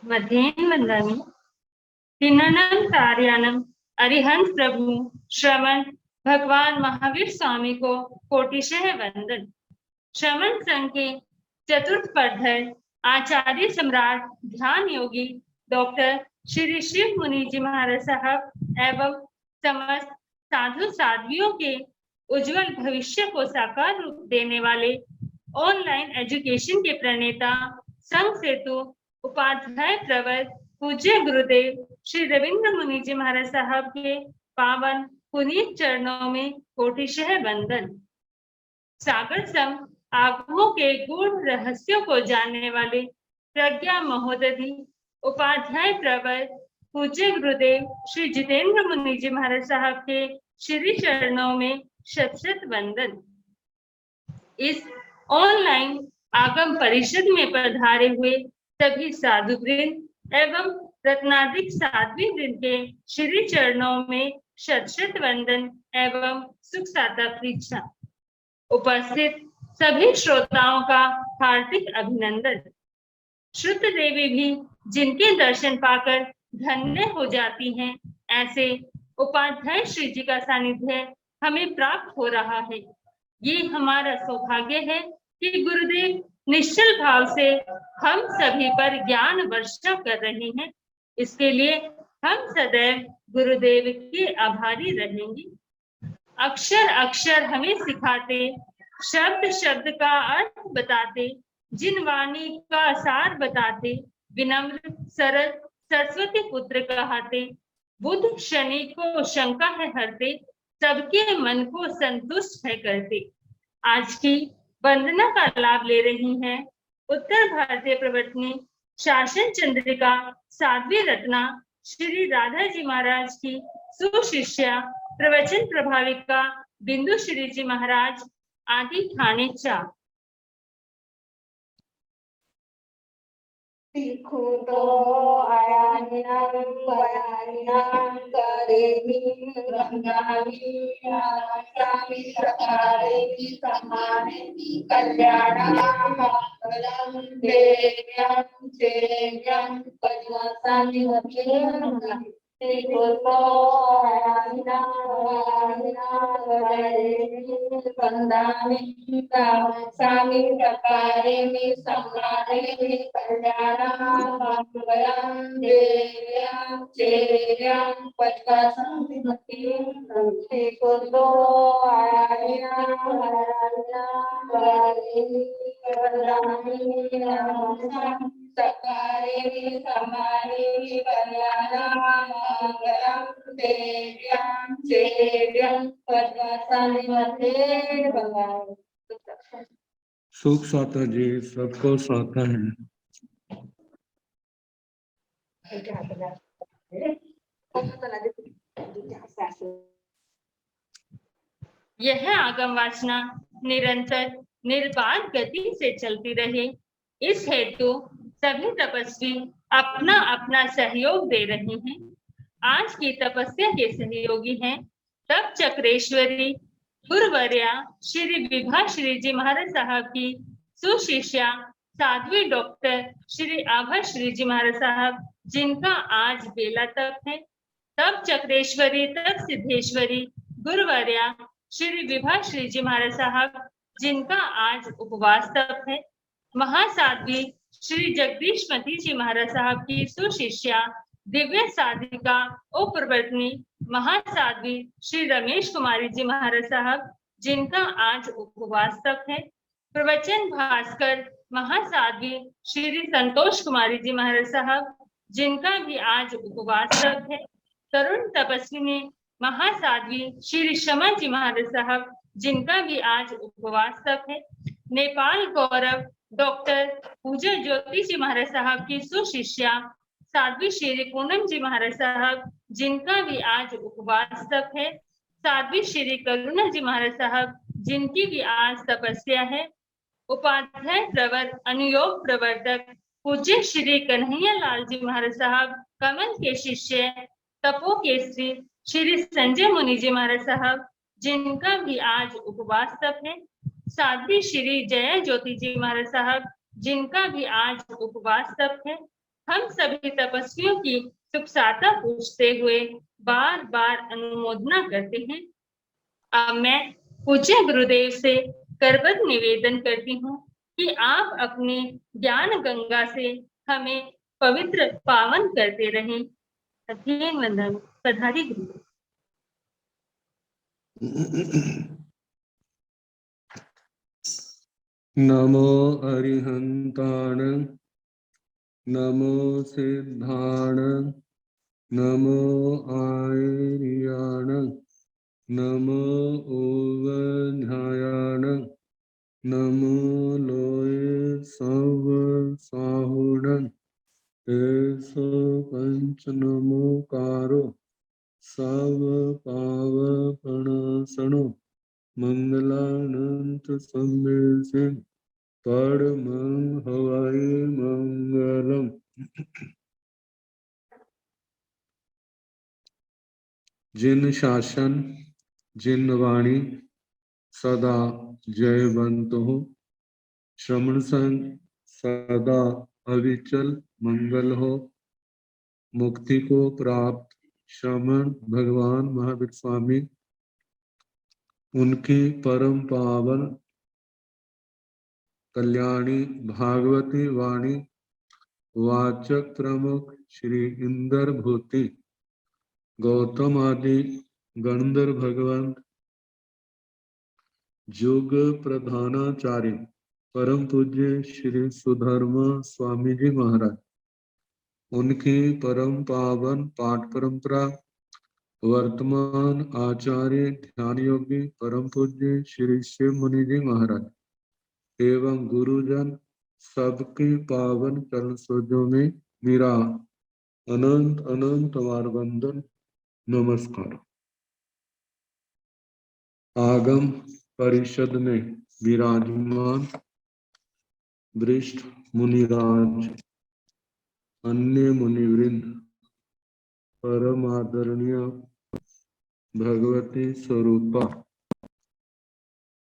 मध्येन वन्दामि तिन्ननम कार्यानम अरिहंत प्रभु श्रवण भगवान महावीर स्वामी को कोटिशः वंदन। श्रवण संघ के चतुर्थ पदधर आचार्य सम्राट ध्यान योगी डॉक्टर श्री शिव मुनि जी महाराज साहब एवं समस्त साधु साध्वियों के उज्जवल भविष्य को साकार रूप देने वाले ऑनलाइन एजुकेशन के प्रणेता संघ सेतु उपाध्याय प्रवर पूज्य गुरुदेव श्री रविंद्र मुनि जी महाराज साहब के पावन पुनीत चरणों में कोटिशः वंदन। सागर सम आगमों के गूढ़ रहस्यों को जानने वाले प्रज्ञा महोदधि उपाध्याय प्रवर पूज्य गुरुदेव श्री जितेंद्र मुनि जी महाराज साहब के श्री चरणों में शत शत वंदन। इस ऑनलाइन आगम परिषद में पधारे हुए सभी साधुवृंद एवं रत्नाधिक साध्वी वृंद के श्री चरणों में शत शत वंदन एवं सुख साता परीक्षा। उपस्थित सभी श्रोताओं का हार्दिक अभिनंदन। श्रुत देवी भी जिनके दर्शन पाकर धन्य हो जाती हैं, ऐसे उपाध्याय श्री जी का सानिध्य हमें प्राप्त हो रहा है। ये हमारा सौभाग्य है कि गुरुदेव निश्चल भाव से हम सभी पर ज्ञान वर्षा कर रहे हैं। इसके लिए हम सदैव गुरुदेव के आभारी रहेंगे। अक्षर अक्षर हमें सिखाते, शब्द शब्द का अर्थ बताते, जिन वाणी का सार बताते, विनम्र सरल सरस्वती पुत्र कहाते, बुद्ध शनि को शंका है हरते, सबके मन को संतुष्ट है करते। आज की वंदना का लाभ ले रही हैं उत्तर भारतीय प्रवर्तनी शासन चंद्रिका साध्वी रत्ना श्री राधा जी महाराज की सुशिष्या प्रवचन प्रभाविका बिंदु श्री जी महाराज आदि ठाणे चा। सीखो आयानिनां वयानिनां करेमि रंगामि आसामि सकारेमि सम्मानेमि कल्याणां मंगलं देव्यं सेव्यं पद्मासामि वचनं। सीखो आयानिनां वयानिनां करेमि वन्दामि आसामि सकारेमि सम्मानेमि कल्याणां मंगलं देव्यं सेव्यं पद्मासामि वचनं। सीखो आयानिनां वयानिनां करेमि वन्दामि आसामि सकारेमि सम्मानेमि कल्याणां मंगलं देव्यं सेव्यं पद्मासामि वचनं। सुख साता जी सबको साता है। यह आगम वासना निरंतर निर्बाध गति से चलती रहे, इस हेतु सभी तपस्वी अपना अपना सहयोग दे रहे हैं। आज की तपस्या के सहयोगी हैं तप चक्रेश्वरी गुरुवर्या श्री विभा श्री जी महाराज साहब की सुशिष्या साध्वी डॉक्टर श्री आभा श्री जी महाराज साहब, जिनका आज बेला तप है। तप चक्रेश्वरी तप सिद्धेश्वरी गुरुवर्या श्री विभा श्री जी महाराज साहब, जिनका आज उपवास तप है। महासाध्वी श्री जगदीशमती जी महाराज साहब की सुशिष्या दिव्य साधिका उपप्रवर्तनी महासाध्वी श्री रमेश कुमारी जी महाराज साहब, जिनका आज उपवास तप है। प्रवचन भास्कर महासाध्वी श्री संतोष कुमारी जी महाराज साहब, जिनका भी आज उपवास तप है। तरुण तपस्विनी महासाध्वी श्री शमा जी महाराज साहब, जिनका भी आज उपवास तप है। नेपाल गौरव डॉक्टर पूजा ज्योति जी महाराज साहब की सुशिष्या साध्वी श्री पूनम जी महाराज साहब, जिनका भी आज उपवास तप है। साध्वी श्री करुणा जी महाराज साहब, जिनकी भी आज तपस्या है। उपाध्याय प्रवर अनुयोग प्रवर्तक पूज्य श्री कन्हैया लाल जी महाराज साहब, कमल के शिष्य तपो केसरी श्री संजय मुनि जी महाराज साहब, जिनका भी आज उपवास तप है। साध्वी श्री जया ज्योति जी महाराज साहब, जिनका भी आज उपवास तप है। हम सभी तपस्वियों की सुख साता पूछते हुए बार बार अनुमोदना करते हैं। अब मैं पूज्य गुरुदेव से करबद्ध निवेदन करती हूँ कि आप अपनी ज्ञान गंगा से हमें पवित्र पावन करते रहें। अध्ययन वंदन। पधारी गुरुदेव। नमो अरिहंताण, नमो सिद्धाण, नमो आर्याण, नमो ओवध्यायाण, नमो लोये सव साहुण, एसो पंच नमोकारो सव पावपणासनो, मंगलानंत सम्मेसे परमं हवाई मंगलम। जिन शासन जिन वाणी सदा जयवंत हो, श्रमण संग सदा अविचल मंगल हो, मुक्ति को प्राप्त श्रमण भगवान महावीर स्वामी, उनकी परम पावन कल्याणी भागवती वाणी वाचक प्रमुख श्री इंदर भूति गौतम आदि गणधर भगवंत युग प्रधानाचार्य परम पूज्य श्री सुधर्म स्वामी जी महाराज, उनकी परम पावन पाठ परंपरा वर्तमान आचार्य ध्यान योगी परम पूज्य श्री शिव मुनि जी महाराज एवं गुरुजन सबके पावन चरण सरोजों में मेरा अनंत अनंत बार वंदन नमस्कार। आगम परिषद में विराजमान वरिष्ठ मुनिराज, अन्य मुनिवृंद, परम आदरणीय भगवती स्वरूपा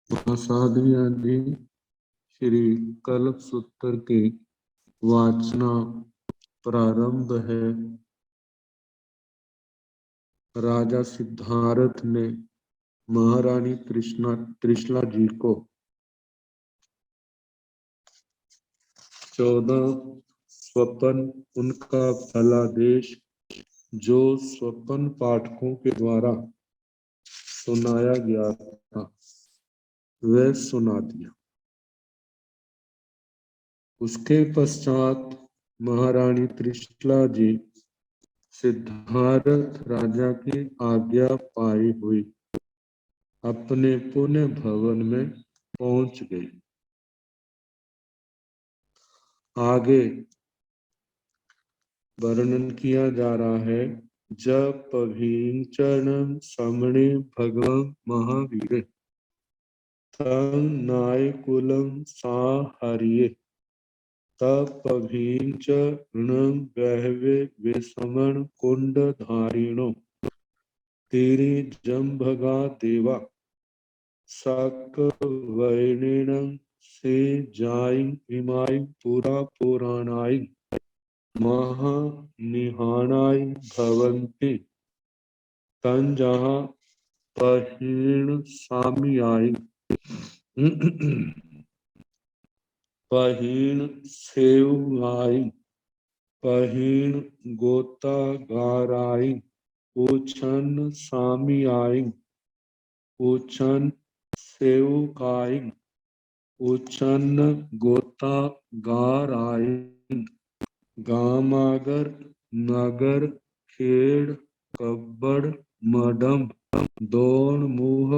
महासाध्वी आदि श्री कल्प सूत्र के वाचना प्रारंभ है। राजा सिद्धार्थ ने महारानी त्रिशला जी को 14 स्वप्न उनका फलादेश जो स्वप्न पाठकों के द्वारा सुनाया गया था वह सुना दिया। उसके पश्चात महारानी त्रिशला जी सिद्धार्थ राजा की आज्ञा पाई हुई अपने पुण्य भवन में पहुंच गई। आगे वर्णन किया जा रहा है। जब पभींचरण समणे भगवं महावीर तं नाय कुलम साहरिये तपभींचरण बहवे विसमण कुंड धारिणो तेरी जम्भगा देवा सक वैणिणं से जाई इमाई पुरा पुराणाई महा निहाणाई भवन्ति तंजहा पहीण सामियाई पहीण सेवगाई पहीण गोतागाराई उछन सामियाई उछन सेवकाई उछन गोतागाराई गामागर नगर खेड़ कब्बड़ मडम दोन मुह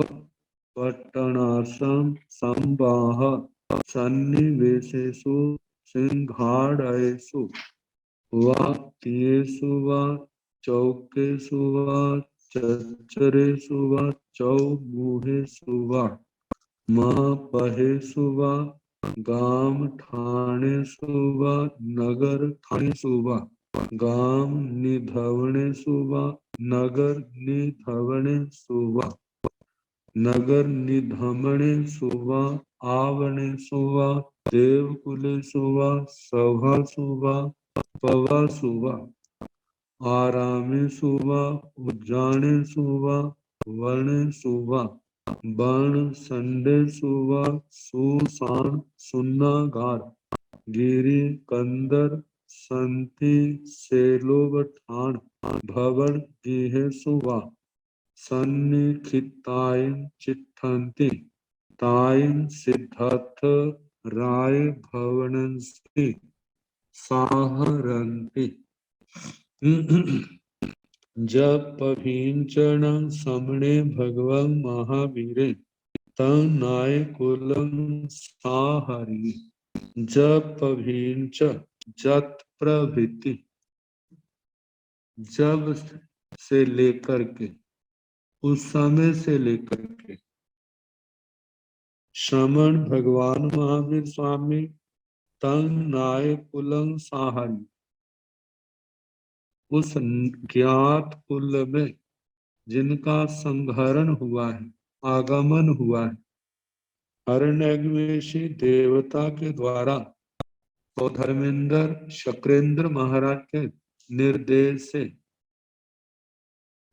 पट्टनासम संबाह सन्निवेशेषु सिंहाड़येषु वा तियेषु वा चौकेषु वा चच्चरेषु वा चौमुहेषु वा महापहेषु वा गाम ठाणेषु वा नगर ठाणेषु वा गाम निधवणेषु वा नगर निधवणेषु वा नगर निधमणेषु वा आवणेषु वा देवकुलेषु वा सभासु वा पवा सुवा, आरामे सुवा, उज्जाने सुवा, वर्ण सुवा, बण संडे सुवा, सुसान सुन्नागार, गिरी कंदर, संति सेलोवठान, भवन गीहे सुवा, सन्निखितायन चिट्ठन्ति, तायन सिद्धार्थ राय भवनंसि साहरन्ति। जप भींचन समणे भगवं महावीरे तं नाय कुलम साहरि। जप भींच जत प्रभृति, जब से लेकर के, उस समय से लेकर के, श्रमण भगवान महावीर स्वामी तं नाय कुलम साहरि, उस ज्ञात कुल में जिनका संहरण हुआ है, आगमन हुआ है, हरण्यवेशी देवता के द्वारा तो धर्मेंद्र शक्रेंद्र महाराज के निर्देश से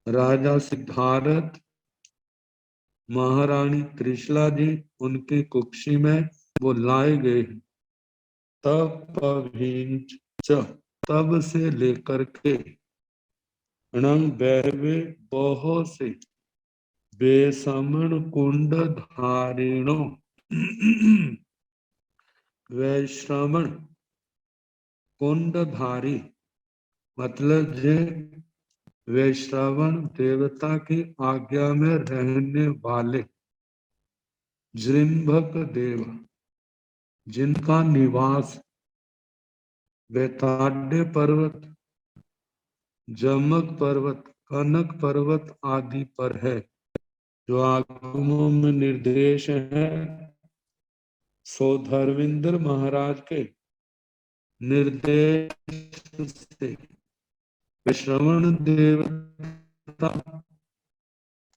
राजा सिद्धार्थ, महारानी त्रिशला जी उनकी कुक्षी में वो लाए गए हैं। तब से लेकर के अणंग बहवे बहु से बेसमण कुंड धारिणो, वैश्रवण कुंडधारी मतलब जे वैश्रवण देवता की आज्ञा में रहने वाले जृंभक देव, जिनका निवास वैताड्य पर्वत, जमक पर्वत, कनक पर्वत आदि पर है, जो आगमों में निर्देश है, सो धर्मेंद्र महाराज के निर्देश से श्रवण देवता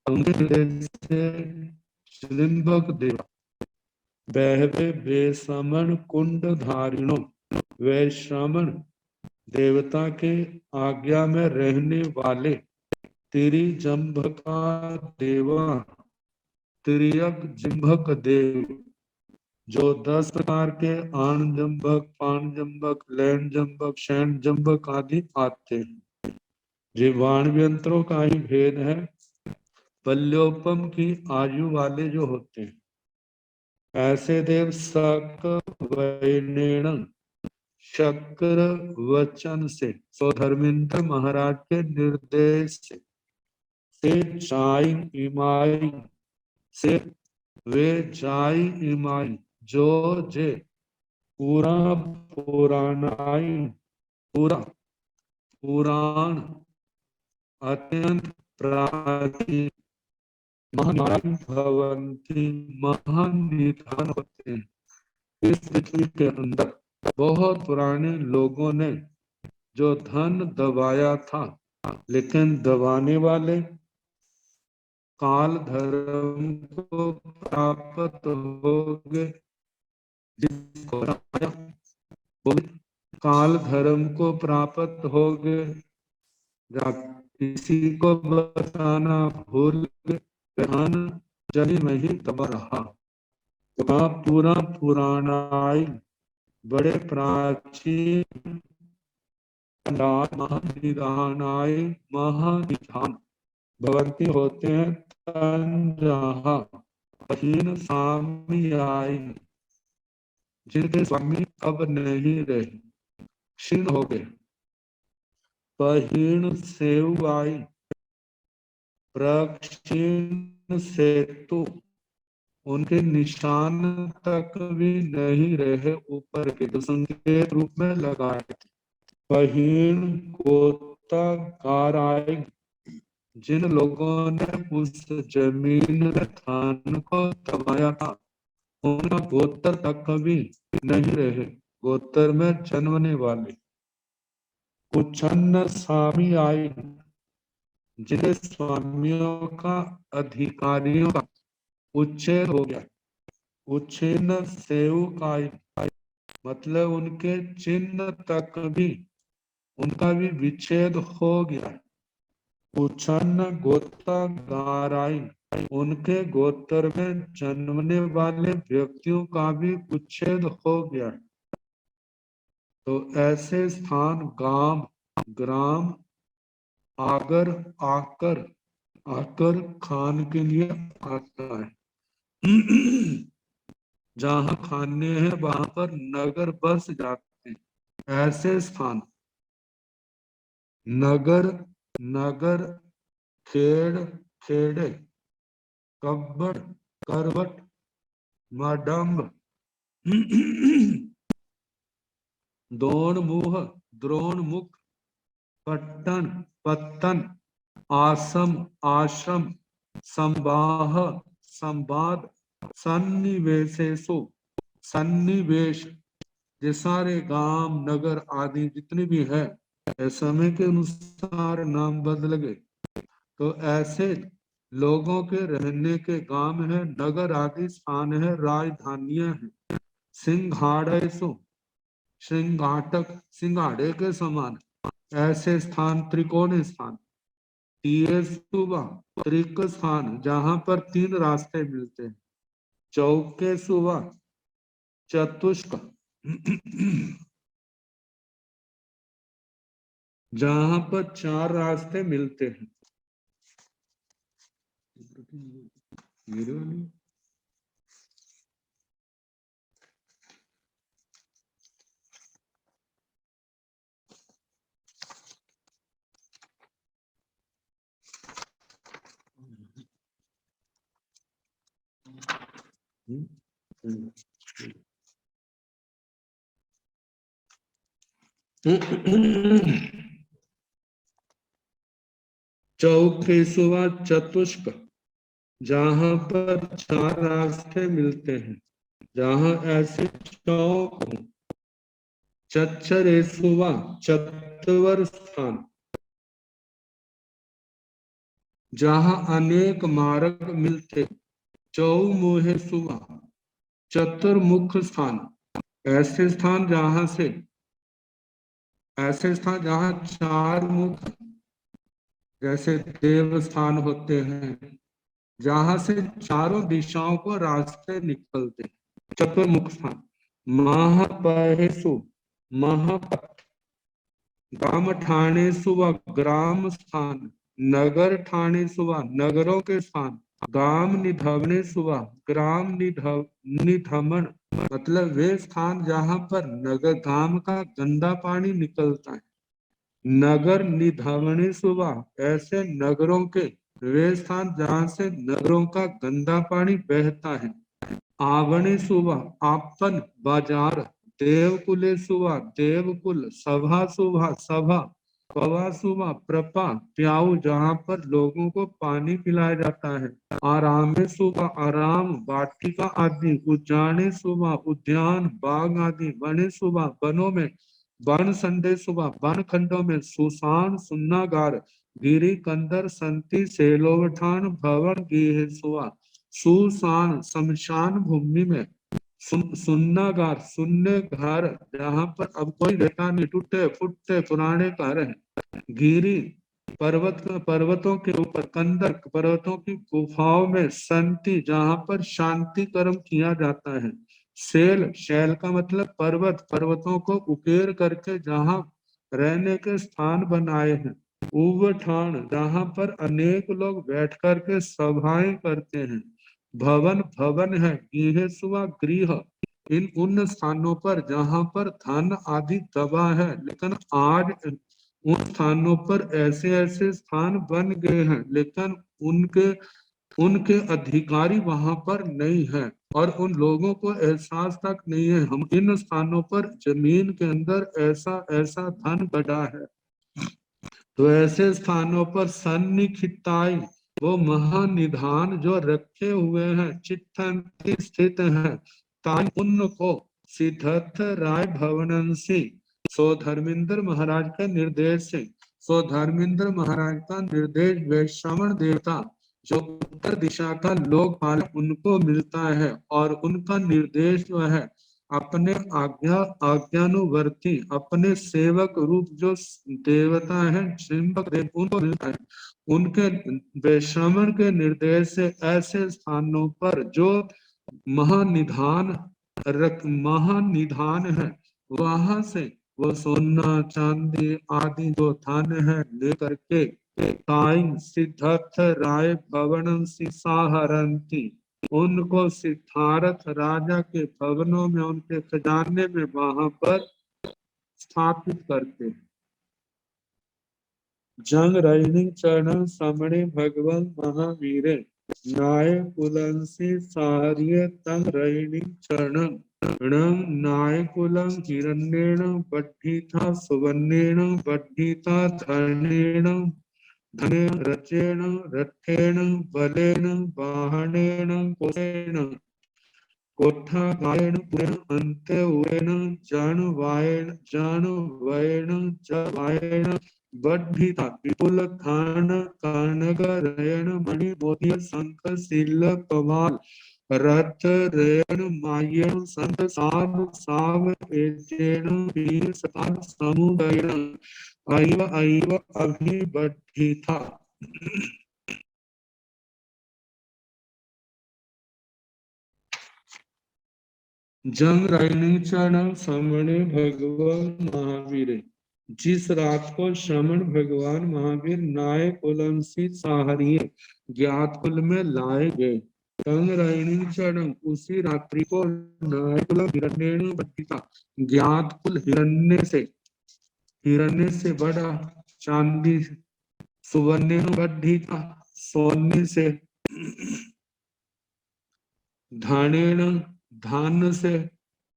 से श्रिंभक देव बहवे बेसमण कुंड धारिणो, वैश्रवण देवता के आज्ञा में रहने वाले तिरी जम्भका देवा, तिरियक जिम्भक देव, जो 10 प्रकार के आण जम्भक, पाण जम्भक, लैंड जम्भक, शैंड जम्भक आदि आते हैं। जीवाण व्यंत्रों का ही भेद है। पल्योपम की आयु वाले जो होते हैं, ऐसे देव सक वैनेण शक्र वचन से, सो धर्मेंद्र महाराज के निर्देश से जाई इमाई से वे जाई इमाई, जो जे पूरा पुराणाई, पूरा पुराण अत्यंत प्राचीन महान भवंती, महान निधान होते हैं। इस पृथ्वी के अंदर बहुत पुराने लोगों ने जो धन दबाया था, लेकिन दबाने वाले काल धर्म को प्राप्त हो गए, जिसको वो काल धर्म को प्राप्त हो गए, किसी को बताना भूल गए, जनी में ही दबा रहा। तो पूरा पुराणाई बड़े प्राचीन महानिधानाय महानिधान भवंती होते हैं, तंजहा हीन सामयाई, जिनके स्वामी अब नहीं रहे, क्षीण हो गए। पहीण सेवाई, प्रक्षीण सेतु, उनके निशान तक भी नहीं रहे ऊपर के, तो संकेत रूप में लगाए थे। पहीण गोताकाराय, जिन लोगों ने उस जमीन धान को दबाया था, उनका गोत्र तक भी नहीं रहे, गोत्र में जन्मने वाले। उच्छन्न स्वामी आई, जिन स्वामियों का, अधिकारियों का उच्छेद हो गया। उच्छिन्न सेवकाई मतलब उनके चिन्ह तक भी उनका भी विच्छेद हो गया। उच्छन्न गोत्र गाराई, उनके गोत्र में जन्मने वाले व्यक्तियों का भी उच्छेद हो गया। तो ऐसे स्थान गाम, ग्राम, आगर, आकर, आकर खान के लिए आता है। जहाँ खाने हैं वहां पर नगर बस जाते हैं। ऐसे स्थान नगर, नगर, खेड़, खेड़े, कब्बड़, करवट, मडम्ब, दोण मुह, द्रोण मुख, पट्टन, पत्तन, आसम, आश्रम, संवाह, संवाद, सन्निवेशेषु, सन्निवेश, ये सारे गांव नगर आदि जितने भी है समय के अनुसार नाम बदल गए। तो ऐसे लोगों के रहने के गांव है, नगर आदि स्थान है, राजधानियां हैं। सिंघाड़ेसु, सिंघाटक, सिंघाड़े के समान ऐसे स्थान त्रिकोण स्थान। तीयेसुवा, त्रिक स्थान जहां पर तीन रास्ते मिलते हैं। चौके सुवा, चतुष्क, जहां पर चार रास्ते मिलते हैं। मेरे वाली चौकेसुवा चतुष्क, जहां पर चार रास्ते मिलते हैं, जहां ऐसे चौक हों। चच्चरेसुवा, चत्वर स्थान, जहां अनेक मार्ग मिलते। चौमुहेसुवा, चतुर्मुख स्थान, ऐसे स्थान जहां से ऐसे स्थान जहां चार मुख जैसे देव स्थान होते हैं, जहां से चारों दिशाओं को रास्ते निकलते। चतुर्मुख स्थान। महापहेसु, महापथ, ग्राम ठाणेसु व ग्राम स्थान, नगर ठाणेसु व नगरों के स्थान। ग्राम निधवनेसु व ग्राम निधमन, मतलब वे स्थान जहां पर नगर गांव का गंदा पानी निकलता है। नगर निधवने सुबह, ऐसे नगरों के वे स्थान जहां से नगरों का गंदा पानी बहता है। आवणे सुबह, आपन, बाजार। देवकुले सुबह, देवकुल। सभा सुबह, सभा। पवा सुबह, प्रपा, प्याऊ, जहां पर लोगों को पानी पिलाया जाता है। आरामे सुबह, आराम, वाटिका आदि। उद्याने सुबह, उद्यान, बाग आदि। वने सुबह, वनों में। वन संडे सुबह, वन खंडों में। सुसान, सुन्नागार। गिरी, कंदर, संति, सेलोवठान, भवन, गीह सुबह। सुसान, शमशान भूमि में। सुन्नागार, शून्य घर, जहां पर अब कोई रहता नहीं, टूटे फूटे पुराने घर हैं। गिरी, पर्वतों के ऊपर। कंदर, पर्वतों की गुफाओं में। संति, जहां पर शांति कर्म किया जाता है। शैल, शैल का मतलब पर्वत, पर्वतों को उकेर करके जहां रहने के स्थान बनाए हैं। उवठान, जहां पर अनेक लोग बैठ करके सभाएं करते हैं। भवन, भवन है। गृहस्वा, गृह, इन उन स्थानों पर जहां पर धन आदि दबा है, लेकिन आज उन स्थानों पर ऐसे ऐसे स्थान बन गए हैं, लेकिन उनके उनके अधिकारी वहां पर नहीं है और उन लोगों को एहसास तक नहीं है। हम इन स्थानों पर जमीन के अंदर ऐसा ऐसा धन बढ़ा है। तो ऐसे स्थानों पर सन्निखिताई, वो महानिधान जो रखे हुए हैं, चित्त स्थित हैं। ताई, उनको सिद्धार्थ राय भवनंसी, सो धर्मेंद्र महाराज के निर्देश से। सो धर्मेंद्र महाराज का निर्देश वैश्रवण देवता जो उत्तर दिशा का लोकपाल, उनको मिलता है और उनका निर्देश जो है अपने आज्ञानुवर्ती अपने सेवक रूप जो देवता हैं चिंतक देव उनको मिलता है। उनके वैश्रवण के निर्देश से ऐसे स्थानों पर जो महानिधान है वहां से वो सोना चांदी आदि जो धन है लेकर के ताई सिद्धार्थ राय भवन सिसाहरंती उनको सिद्धार्थ राजा के भवनों में उनके खजाने में वहां पर स्थापित करते हैं। जंग रैणी चरण समणे भगवान महावीरे नाय कुलंसी सार्य तंग रैणी चरण नाय कुलं हिरण्येण बड्ढीता सुवर्णेण बड्ढीता धनेन रचेन रथेन बलेन वाहनेन कोशेन कोठागायेन पुरेण अन्त्येन जानवयेन जवायेन बड्ढीता विपुल खान कानगरयण मणि मोती शंख शील कमाल रथ रेण मायेन संत साव साव एजेन वीर सतान समुदयेन ऐव ऐव अभिबड्ढीता। जंग रैणी चरण समणे भगवान महावीर जिस रात को श्रमण भगवान महावीर नाय कुलंसी साहरिये ज्ञात कुल में लाए गए जंग रैणी चरण उसी रात्रि को नाय कुल हिरण्येन बड्ढीता ज्ञात कुल हिरण्य से बड़ा चांदी सुवर्णेन बड्ढीता सोने से धानेन धान से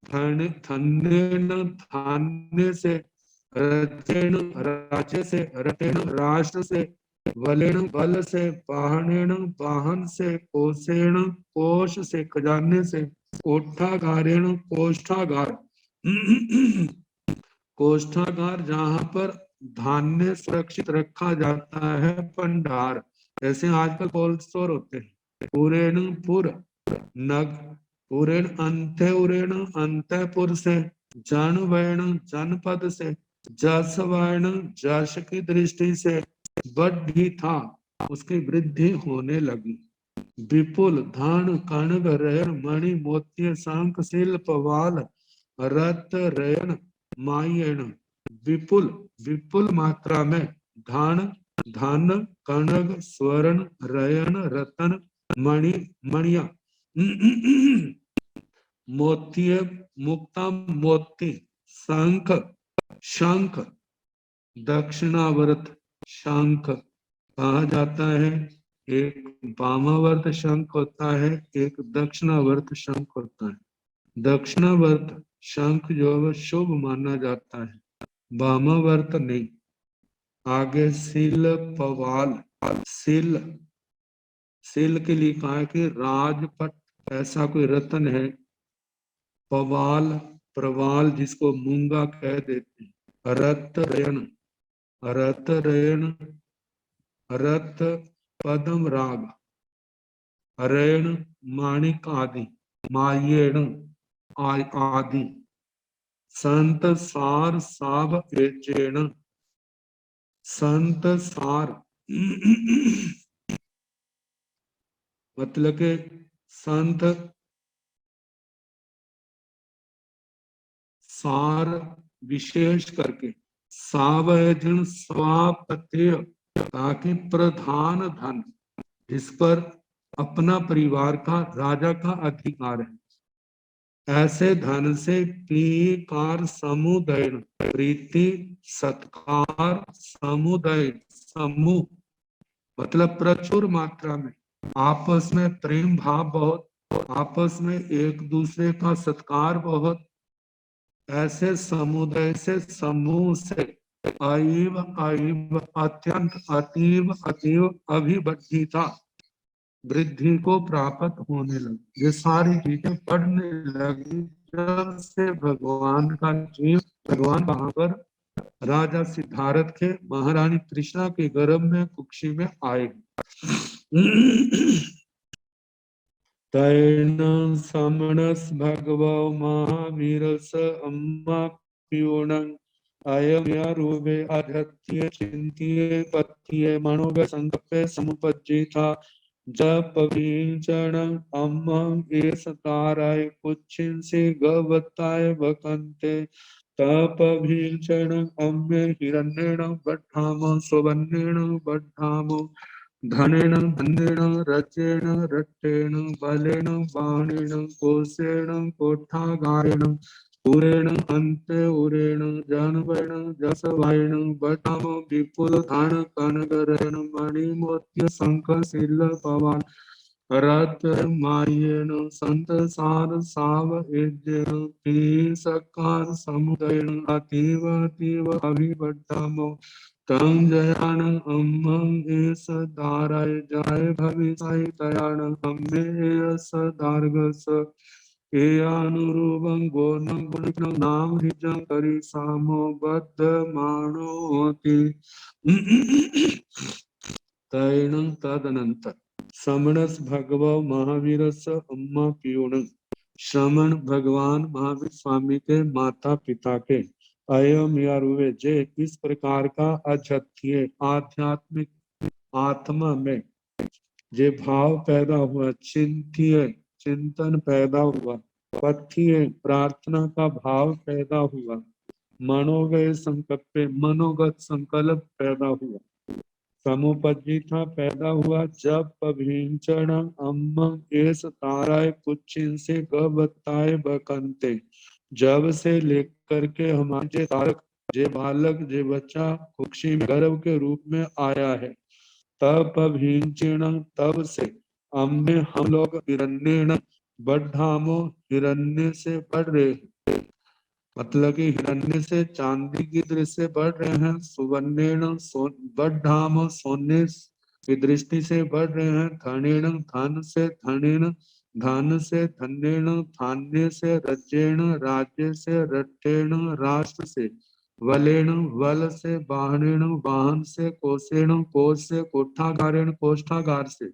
धन्येन धान्य से रथेन राज्य से रथेन राष्ट्र से बलेन बल से वाहनेन वाहन से कोशेन कोश से खजाने से कोठागारेण कोष्ठागार कोष्ठागार जहाँ पर धान्य सुरक्षित रखा जाता है भंडार जैसे आजकल कोल्ड स्टोर होते हैं पुरेण पुर नग पुरेण अंत्यउरेण अंत्यपुर से जनवैण जनपद से जसवैण जश की दृष्टि से बढ़ी था उसकी वृद्धि होने लगी विपुल धन कणग रयन मणि मोत्य शंख शिल्प वाल रत रयन मायण विपुल विपुल मात्रा में धन कणग स्वर्ण रयन रतन मणि मणिया मोती मुक्ता मोती शंख शंख दक्षिणावर्त शंख कहा जाता है एक वामावर्त शंख होता है एक दक्षिणावर्त शंख होता है दक्षिणावर्त शंख जो है शुभ माना जाता है वामावर्त नहीं। आगे सिल पवाल सिल सिल के लिए कहा है कि राजपट ऐसा कोई रत्न है पवाल प्रवाल जिसको मूंगा कह देते हैं रत रयन रत पदम राग रैण माणिक आदि मायेण आदि संत सार साव एजेण संत सार मतलब के संत सार विशेष करके सावजन स्वापत्य ताकि प्रधान धन जिस पर अपना परिवार का राजा का अधिकार है ऐसे धन से पीकार समुदाय प्रीति सत्कार समुदाय समूह मतलब प्रचुर मात्रा में आपस में प्रेम भाव बहुत आपस में एक दूसरे का सत्कार बहुत ऐसे समुदाय से समूह से अईव अईव अत्यंत अतीव अतीव अभिबद्धता वृद्धि को प्राप्त होने लगी ये सारी चीजें बढ़ने लगी जब से भगवान का जीव भगवान वहां पर राजा सिद्धार्थ के महारानी कृष्णा के गर्भ में कुक्षी में आए तैन समणस भगवो महावीरस अम्मा प्यूणं अयम्यारूपे अधत्ये चिन्त्ये पत्ये मनोग संकप्पे समुपज्जिता जप विंचणं अम्मं एस ताराय कुच्छिंसि गवताय वकन्ते तप विंचणं अम्मे हिरण्येण बद्धामो सुवर्णेण बद्धामो धनेन धनेन रचेन रट्टेन बलेन बाणेन कोशेन कोठागारेण उरेण अन्ते उरेण जानवेण जसवायेण बटाम विपुल धन कनकरेण मणिमोत्य शंख शील पवन रत्मायेण संत सार सावयेन सकार समुदयेन अतीव अतीव अभिवड्डामो तं जयान अम्मं एस दाराय जाय भविषाय तयान अम्मे एस दार्गस एयानुरूपं गुणं गुणिनं नाम निजं करिसामो बद्धमानोति तैनं तदनंतर श्रमणस भगवो महावीरस अम्मा प्यूण श्रमण भगवान महावीर स्वामी के माता पिता के अयम या रुवे जे इस प्रकार का अजत्य आध्यात्मिक आत्मा में जे भाव पैदा हुआ चिंत्य चिंतन पैदा हुआ पथ्य प्रार्थना का भाव पैदा हुआ मनोगय संकल्प मनोगत संकल्प पैदा हुआ समुपजिता पैदा हुआ जब पभींचण अम्म एस ताराय कुचिन से गबताय बकंते जब से लेकर के हमारे जे तारक जे बालक जे बच्चा कुक्षी गर्भ के रूप में आया है तब पभींचण तब से अम्मे हम लोग हिरण्येण बढ़ामो हिरण्य से बढ़ रहे हैं मतलब कि हिरण्य से चांदी की दृष्टि से बढ़ रहे हैं सुवर्णेण बढ़ाम सोने की दृष्टि से बढ़ रहे हैं धनेण धन से धनेण धन से धनेण धान्य से रजेण राज्य से रट्टेण राष्ट्र से वलेण वल से वाहनेण वाहन से कोशेण कोश से कोठागारेण कोष्ठागार से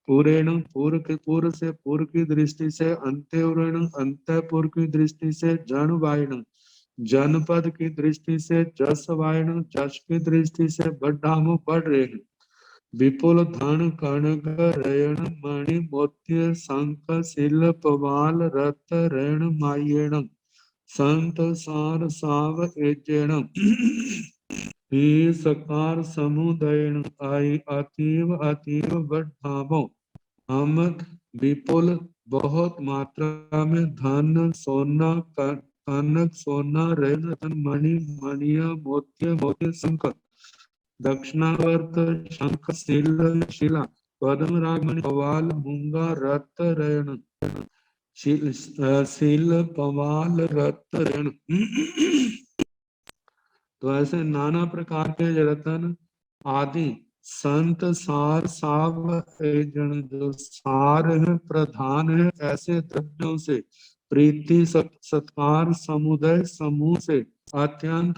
पूरेण पूर्व से पूर्व की दृष्टि से अंत्योरेण अंतपुर की दृष्टि से जनवायण जनपद की दृष्टि से जसवायण जस की दृष्टि से बढ़ामो बढ़ रहे हैं विपुल धन कनक रयण मणि मोत्य शंख शिल पवाल रत ऋण मायेण संत सार साव एजेण ही सकार समुदयण आई अतीव अतीव बढ़ामो हम विपुल बहुत मात्रा में धन सोना कनक सोना रत्न रत्न मणि मणिया मोत्य मोत्य शंख दक्षिणावर्त शंख शिल शिला पद्म रागमणि पवाल मूंगा रत रण शिल पवाल रत रण तो ऐसे नाना प्रकार के रतन आदि संत सार साव जन जो सार है प्रधान है ऐसे द्रव्यों से प्रीति सत्कार समुदय समूह से अत्यंत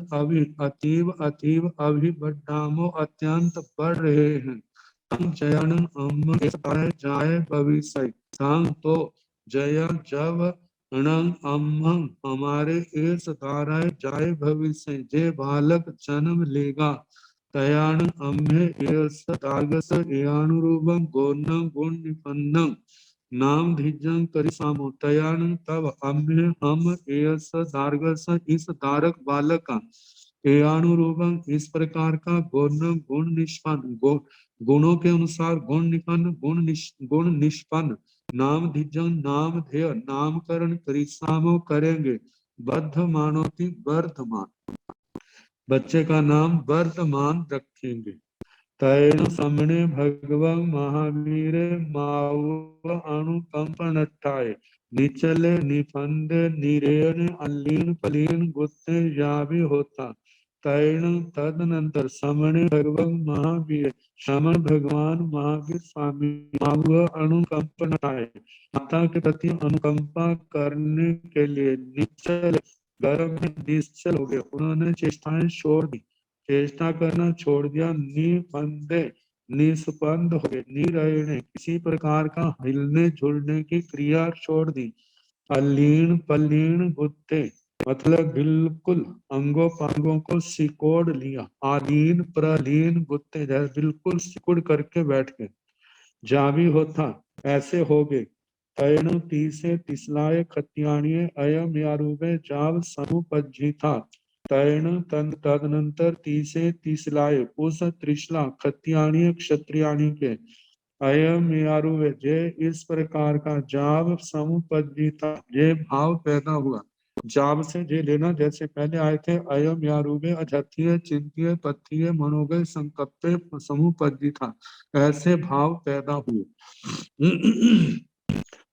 अतीव अतीव अभिबड्डामो अत्यंत बढ़ रहे हैं जयन अम्म जाय भविष्य तो जय जब अम्म हमारे इस धाराए जाय भविष्य जे बालक जन्म लेगा तयान अम्हे एस तागस एयानुरूपं गुणं गुण निपन्नं नाम धिजं करिसामो तयान तब अम्हे हम एस दार्गस इस दारक बालक का एयानुरूपं इस प्रकार का गुण गुण निष्पन्न गुणों के अनुसार गुण निपन्न गुण निष्पन्न नाम धिजं नाम ध्येय नामकरण करिसामो करेंगे बद्ध मानोति वर्धमान बच्चे का नाम वर्धमान रखेंगे तैन समणे भगवं महावीर माव अनुकंपनट्टाय निचले निफंदे निरेण अलीन पलीन गुत्ते यावी होता तैन तदनंतर समणे भगवं महावीर श्रमण भगवान महावीर स्वामी माव अनुकंपनट्टाय माता के प्रति अनुकंपा करने के लिए निश्चल गर्भ में निश्चल हो गए उन्होंने चेष्टाएं छोड़ दी चेष्टा करना छोड़ दिया निबंधे निस्पंद हो गए। नीरय ने किसी प्रकार का हिलने झुलने की क्रिया छोड़ दी। अलीन पलीन गुत्ते मतलब बिल्कुल अंगों पांगों को सिकोड़ लिया। आलीन प्रलीन गुत्ते जैसे बिल्कुल सिकुड़ करके बैठ गए। जावी होता ऐसे हो गए। तैणु तीसे तिसलाए खत्याणिये अयम यारूबे जाव समुपज्जी था। तैण तन तदनंतर तीसे तिसलाए उस त्रिशला खत्याणिये क्षत्रियाणी के अयम यारूबे जे इस प्रकार का जाव समुपज्जी था ये भाव पैदा हुआ। जाव से जे लेना जैसे पहले आए थे अयम यारूबे अजथीय चिंतिय पथिय मनोगय संकप्पे समुपज्जी था ऐसे भाव पैदा हुए।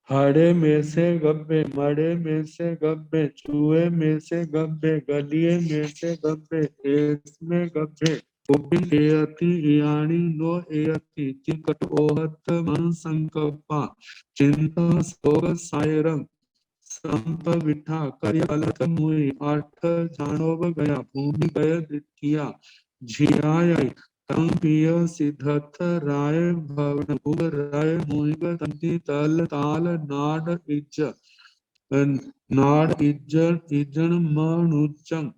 हाड़े में से गब्बे मड़े में से गब्बे चूहे में से गब्बे गलिये में से गब्बे एस में गब्बे उबिन एयति इयाणी नो एयति चिकट ओहत मन संकप्पा चिंता सोग सायरम संप विठा कर अलत मुई आठ जानोब गया भूमि गय दिखिया झियाई तम पिय सिद्धथ राय भवन भूग राय मुइग तंती तल ताल नाड इज्ज नाड इज्जन मनुजं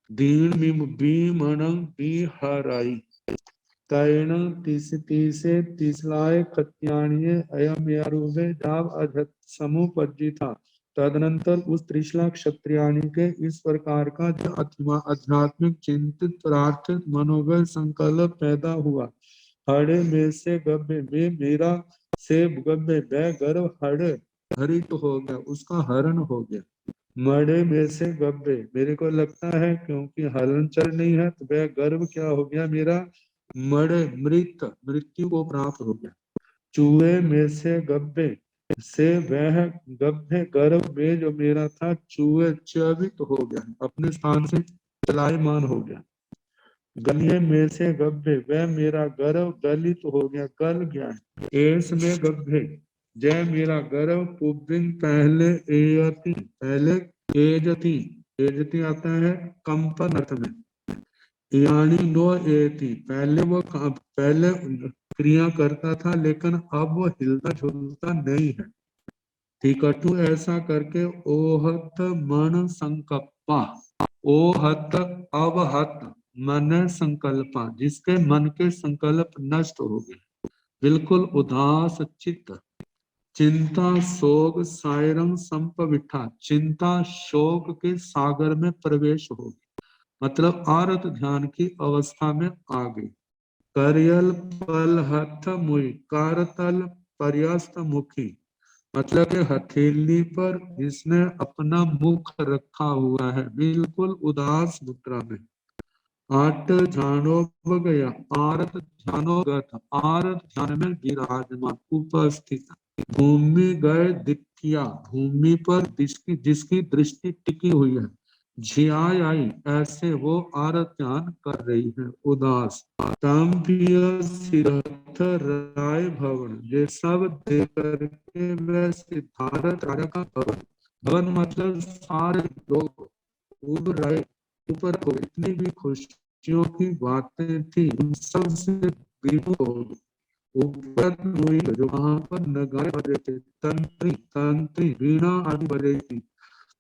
दीन बीमणं बिहराई। तैण तीसे तिसलाय खत्याणिये अयम यारूबे जाव अधत समुपज्जी था। तदनंतर उस त्रिशला क्षत्रियाणी के इस प्रकार का जो आध्यात्मिक चिंतित प्रार्थित मनोबल संकल्प पैदा हुआ। हड़े में से गब्बे में मेरा से गब्बे बै गर्व हड़ हरित हो गया उसका हरण हो गया। मड़े में से गब्बे मेरे को लगता है क्योंकि हलन चल नहीं है तो वह गर्व क्या हो गया मेरा मड़े मृत मृत्यु को प्राप्त हो गया। चूहे में से गब्बे से वह गब्बे गर्भ में जो मेरा था चूहे च्यवित हो गया अपने स्थान से चलायमान हो गया। गलिये में से गब्बे वह मेरा गर्भ गलित हो गया गल गया। एस में गब्बे जय मेरा गर्भ पुबिन पहले एयति पहले एजति एजति आता है कंपन अर्थ में। यानी नो एति पहले वो पहले क्रिया करता था लेकिन अब वो हिलता झुलता नहीं है। टिकटू ऐसा करके ओहत मन संकप्पा ओहत अवहत मन संकल्पा जिसके मन के संकल्प नष्ट हो गए बिल्कुल उदास चित्त। चिंता शोक सायरम संपविठा चिंता शोक के सागर में प्रवेश हो गई मतलब आरत ध्यान की अवस्था में आ गई। करियल पल हथ मुई कारतल पर्यस्त मुखी मतलब कि हथेली पर जिसने अपना मुख रखा हुआ है बिल्कुल उदास मुद्रा में। आट जानो गया आरत जानो गत आरत ध्यान में विराजमान उपस्थित। भूमि गए दिखिया भूमि पर जिसकी जिसकी दृष्टि टिकी हुई है। झियाई आई ऐसे वो आरत ध्यान कर रही है उदास। तांपिय सिद्धथ राय भवन ये सब देख करके वह सिद्धार्थ राजा का भवन भवन मतलब सारे लोग उब रहे ऊपर को इतनी भी खुशियों की बातें थी उन सब से विमुख हो गई। ऊपर हुई जो वहां पर नगाड़े बज रहे थे तंत्री तंत्री वीणा आदि बज रही थी।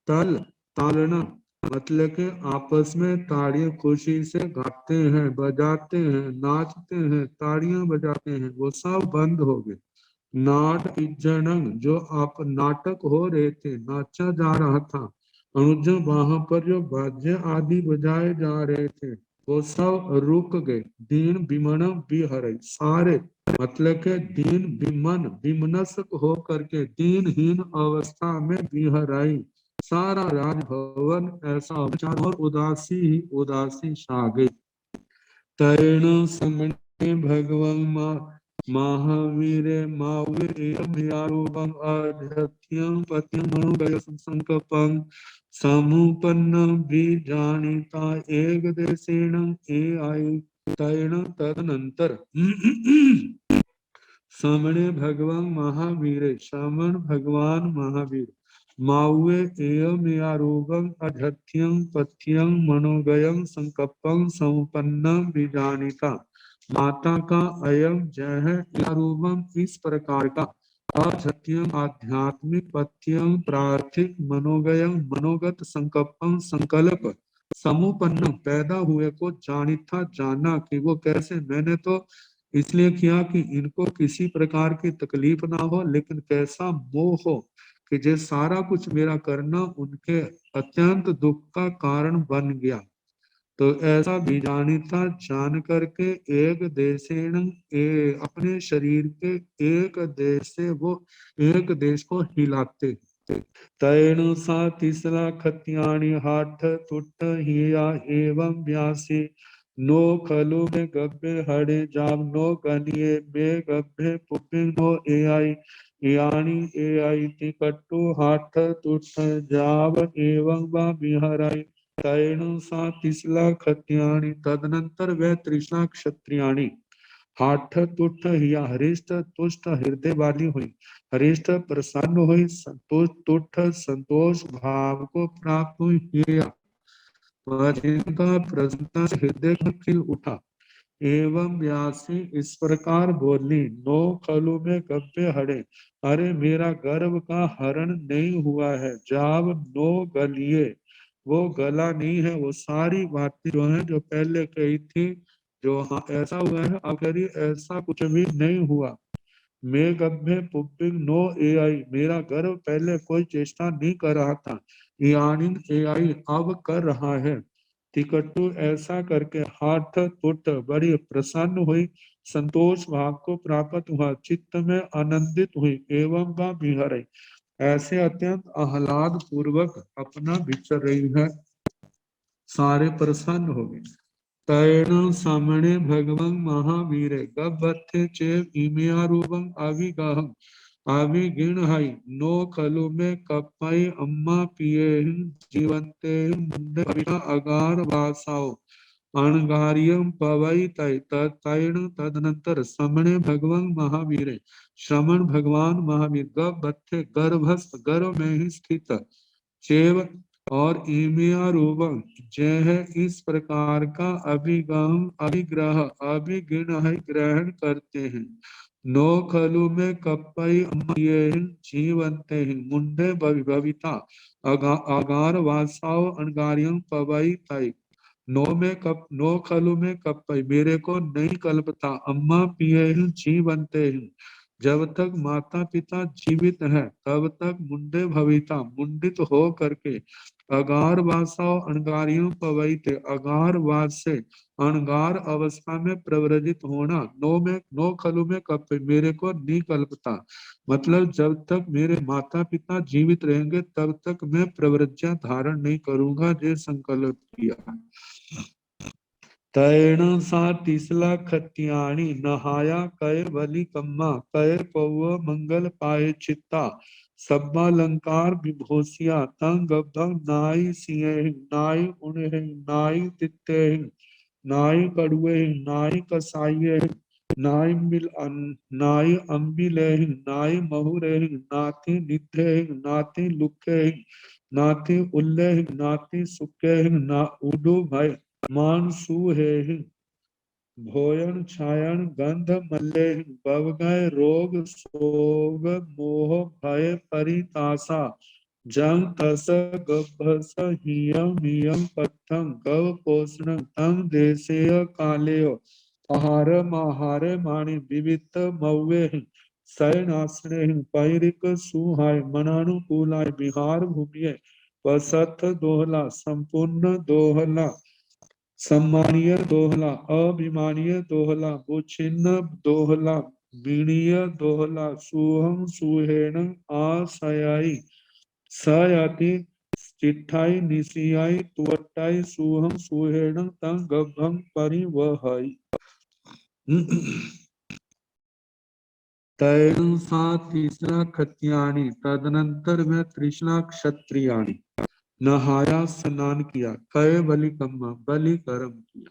तल तालना मतलब के आपस में ताड़ियां खुशी से गाते हैं बजाते हैं नाचते हैं ताड़ियां बजाते हैं वो सब बंद हो गए। नाट इज्जनंग जो आप नाटक हो रहे थे नाचा जा रहा था अनुज वहां पर जो वाद्य आदि बजाए जा रहे थे वो सब रुक गए। दीन विमन बिहर सारे मतलब के दीन विमन विमनस्क हो करके दीनहीन अवस्था में बिहराई सारा राजभवन ऐसा चारों ओर उदासी ही उदासी छा गई। तैण समणे भगवं महावीर मावीरम आध्यत्यं पत्यं मनुगय संकल्पं समुपन्न बीजानिता एक देशेन ए आयु। तैण तदनंतर समणे भगवान महावीर श्रमण भगवान महावीर माउए एयम यारूपम अधत्यं पथ्यं मनोगयं संकल्पं संपन्नम बीजानिता। माता का अयम जय है, यारूपम इस प्रकार का, अधत्यं आध्यात्मिक, पथ्यं प्रार्थिक, मनोगयं मनोगत, संकल्पं संकल्प, समुपन्न पैदा हुए को, जानिता जाना कि वो कैसे, मैंने तो इसलिए किया कि इनको किसी प्रकार की तकलीफ ना हो, लेकिन कैसा मोह हो कि जो सारा कुछ मेरा करना उनके अत्यंत दुख का कारण बन गया। तो ऐसा बीजानिता जान करके एक देशेण अपने शरीर के एक देश से वो एक देश को हिलाते। तैणु सा तीसरा खत्याणी हाथ तुट हिया एवं व्यासी, नो खलु में गभ्य हरे जाम, नो गनिये में गभ्य पुपिन, नो ए आई यानी ए आई टिकटु हाथ तुट जाव एवं वा बिहराई। तैणु सा तीसरा खत्याणी, तदनंतर वह तृष्णा क्षत्रियाणी, हाथ तुठ हिया हरिष्ठ तुष्ट हृदय वाली हुई, हरिष्ठ प्रसन्न हुई, संतोष तुठ संतोष भाव को प्राप्त हुई, हिया वह जिनका प्रसन्नता से हृदय खिल उठा। एवं व्यासी इस प्रकार बोली, नो खलु में गव्य हरे, अरे मेरा गर्भ का हरण नहीं हुआ है, जाव नो गलिए, वो गला नहीं है, वो सारी बातें जो है जो पहले कही थी, जो हाँ ऐसा हुआ है, अगर ये ऐसा कुछ भी नहीं हुआ। मैं गभ्य पुब्बिंग नो ए आई, मेरा गर्भ पहले कोई चेष्टा नहीं कर रहा था, यानी ए आई अब कर रहा है। टिकटू ऐसा करके हाथ तुट बड़ी प्रसन्न हुई, संतोष भाव को प्राप्त हुआ, चित्त में आनंदित हुई, एवं का बिहर ऐसे अत्यंत आह्लाद पूर्वक अपना विचर रही है, सारे प्रसन्न हो गए। तैण सामने भगवं महावीर गब्बथे चेव इमिया रूपं अभिगाहं अभिगिण हाई, नो खलु में कपई अम्मा पिए जीवंते मुंडे अभिता अगार वासाओ अणगारियम पवई तय तैण तदनंतर समणे भगवं महावीर, श्रमण भगवान महावीर, गब्बथे गर्भस्थ गर्भ में ही स्थित, चेव और ईमिया रूपम जय है, इस प्रकार का अभिगम अभिग्रह अभिगिण है ग्रहण करते हैं। नो खलु में कपई जीवंते हैं मुंडे भविता अगार वासाओ अणगारियम पवई तय। नो खलु में कपई मेरे को नहीं कल्पता, अम्मा पिए जीवंते हैं जब तक माता पिता जीवित हैं, तब तक मुंडे भविता मुंडित हो करके, अगार वासाओ अणगारियों पवैते अगार वास से अणगार अवस्था में प्रव्रजित होना, नो खलु में कप मेरे को नहीं कल्पता, मतलब जब तक मेरे माता पिता जीवित रहेंगे तब तक मैं प्रव्रज्या धारण नहीं करूंगा, ये संकल्प किया। तैण सा तीसला खत्याणी नहाया कय बलि कम्मा, कय पौव मंगल पाए चित्ता, सब्बा अलंकार विभूषिया, तंग गब्भं नाई सिए नाई उन्हें नाई तित्ते नाई कड़ुए नाई कसाइये नाई नाई अम्बिले नाई महुरे नाती निधे नाती लुखे नाती उल्ले नाती सुखे ना उडू भय मान सुहे भोयन छायन गंध मल्ले बवगय रोग सोग मोह भय परितासा, जंग तस गभस हियम नियम पत्थं गव पोषण तंग देशेय कालेयो, आहार आहारे माणि विवित मौवे शयनासने पैरिक सुहाय मनानुकूलाय विहार भूमिये वसत दोहला संपूर्ण दोहला, सम्मानीय दोहला अभिमानीय दोहला बुछिन्न दोहला विणीय दोहला सुहम सुहेण आशयाई सयाति चिट्ठाई निशियाई तुवट्टाई सुहम सुहेण तंग गभं परिवहई। तैणु सा तीसरा खत्याणी तदनंतर में तृष्णा क्षत्रियाणी, नहाया स्नान किया, कय बलि कम्मा बलि कर्म किया,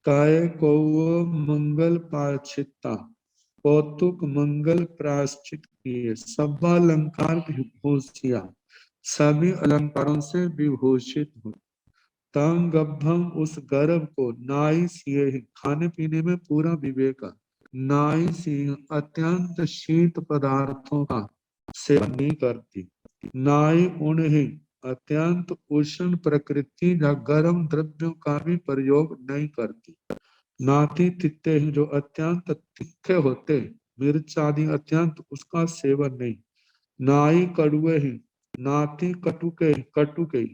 काय कौव मंगल प्रायश्चिता कौतुक मंगल प्रायश्चित किए, सब्बा अलंकार विभूषिया सभी अलंकारों से विभूषित हो। तंग गब्भम उस गर्भ को नाई सिए खाने पीने में पूरा विवेक। नाई सिंह अत्यंत शीत पदार्थों का सेवन नहीं करती। नाई उन्हें अत्यंत उष्ण प्रकृति या गर्म द्रव्यों का भी प्रयोग नहीं करती। नाती तित्ते जो अत्यंत तीखे होते, मिर्च आदि अत्यंत उसका सेवन नहीं। नाई कड़ुए ही, नाती कटुके कटुके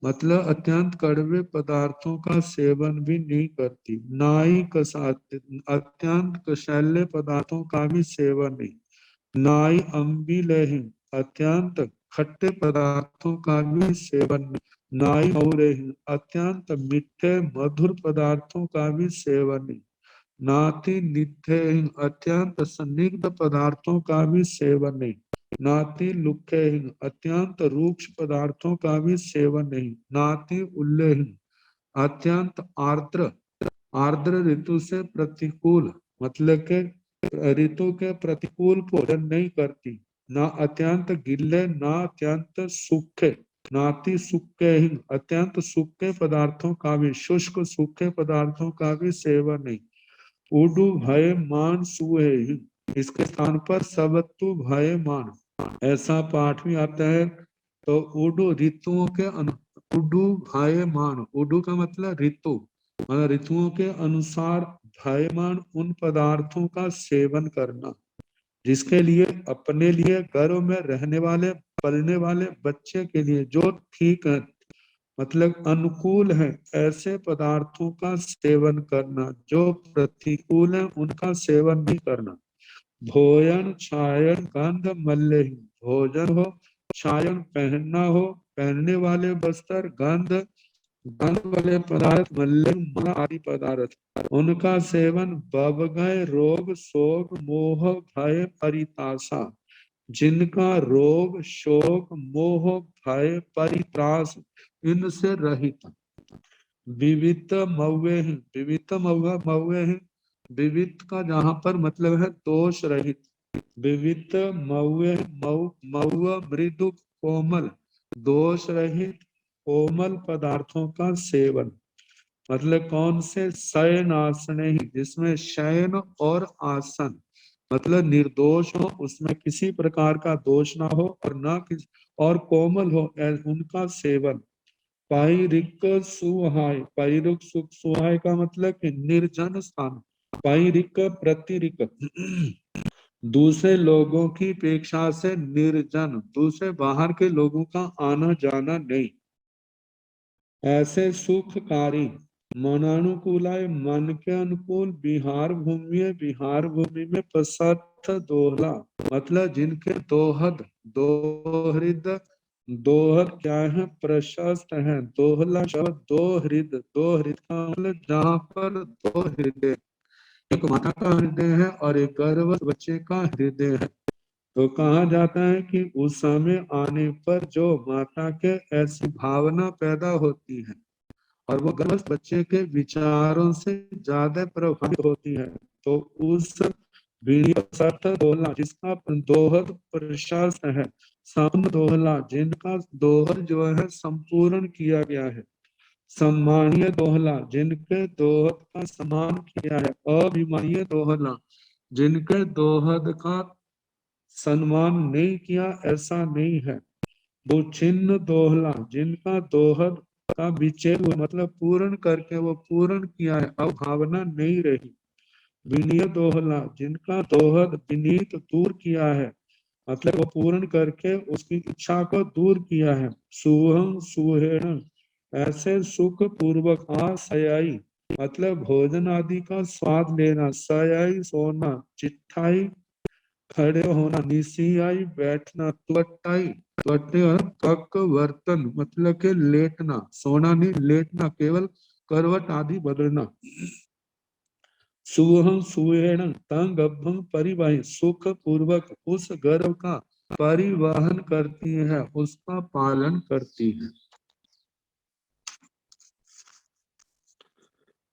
मतलब अत्यंत कड़वे पदार्थों का सेवन भी नहीं करती। नाई अत्यंत कषैले पदार्थों का भी सेवन नहीं। नाई अम्बिलेहि अत्यंत खट्टे पदार्थों का भी सेवन नहीं। नाई मऊरेहि अत्यंत मीठे मधुर पदार्थों का भी सेवन नहीं। नाति नित्य अत्यंत संदिग्ध पदार्थों का भी सेवन नहीं। नाति लुखे अत्यंत रूक्ष पदार्थों का भी सेवन नहीं। नाति उल्लेह अत्यंत आर्द्र आर्द्र ऋतु से प्रतिकूल मतलब के ऋतु के प्रतिकूल भोजन नहीं करती। ना अत्यंत गिल्ले ना अत्यंत सूखे। नाति सूखे ही अत्यंत सूखे पदार्थों का भी शुष्क सूखे पदार्थों का भी सेवन नहीं। उडु भय मान सुहे ही इसके स्थान पर सबतु भय मान ऐसा पाठ भी आता है। तो उडु ऋतुओं के उडु भय मान उडु का मतलब ऋतु ऋतुओं के अनुसार भयमान उन पदार्थों का सेवन करना जिसके लिए अपने लिए गर्भ में रहने वाले पलने वाले बच्चे के लिए जो ठीक है मतलब अनुकूल है ऐसे पदार्थों का सेवन करना। जो प्रतिकूल है उनका सेवन नहीं करना। भोजन छायन गंध मल्ले भोजन हो छायन पहनना हो पहनने वाले वस्त्र गंध गंध वाले पदार्थ मल्ले मला आदि पदार्थ उनका सेवन बवगय रोग शोक मोह भय परिताशा जिनका रोग शोक मोह भय परित्रास इनसे रहित। विवित मौवे हैं विवित मौवा मौवे हैं विवित का जहां पर मतलब है दोष रहित। विवित मौवे मौवा मृदु कोमल दोष रहित कोमल पदार्थों का सेवन मतलब कौन से शयन आसन ही जिसमें शयन और आसन मतलब निर्दोष हो उसमें किसी प्रकार का दोष ना हो और ना किसी और कोमल हो उनका सेवन। पाईरिक सुहाय पाईरिक सुख सुहाय का मतलब कि निर्जन स्थान। पाईरिक प्रतिरिक दूसरे लोगों की अपेक्षा से निर्जन दूसरे बाहर के लोगों का आना जाना नहीं। ऐसे सुखकारी मनानुकूलाय मन के अनुकूल विहार भूमि में प्रसथ दोहला मतलब जिनके दोहद दोहृद दोहर क्या है प्रशस्त है। दोहला शब्द दो हृद का मतलब जहाँ पर दो हृदय एक माता का हृदय है और एक गर्भवत बच्चे का हृदय है। तो कहा जाता है कि उस समय आने पर जो माता के ऐसी भावना पैदा होती है और वो गर्भस्थ बच्चे के विचारों से ज्यादा प्रभावित होती है तो उस दोहला जिसका दोहद प्रशस्त है सम दोहला जिनका दोहद जो है संपूर्ण किया गया है। सम्मानीय दोहला जिनके दोहद का सम्मान किया है। अभिमानीय दोहला जिनके दोहद का सम्मान नहीं किया ऐसा नहीं है। वो छिन्न दोहला जिनका दोहद का विच्छेद मतलब पूर्ण करके वो पूर्ण किया है अब भावना नहीं रही। विनीय दोहला जिनका दोहद विनीत दूर किया है मतलब वो पूर्ण करके उसकी इच्छा को दूर किया है। सुहं सुहेण ऐसे सुख पूर्वक सयाई मतलब भोजन आदि का स्वाद लेना। सयाई सोना चिट्ठाई खड़े होना निसियाई बैठना त्वटाई त्वटे और कक वर्तन मतलब के लेटना सोना नहीं लेटना केवल करवट आदि बदलना। सुहं सुहेण तंग गभं परिवाही सुख पूर्वक उस गर्भ का परिवहन करती है उसका पालन करती है।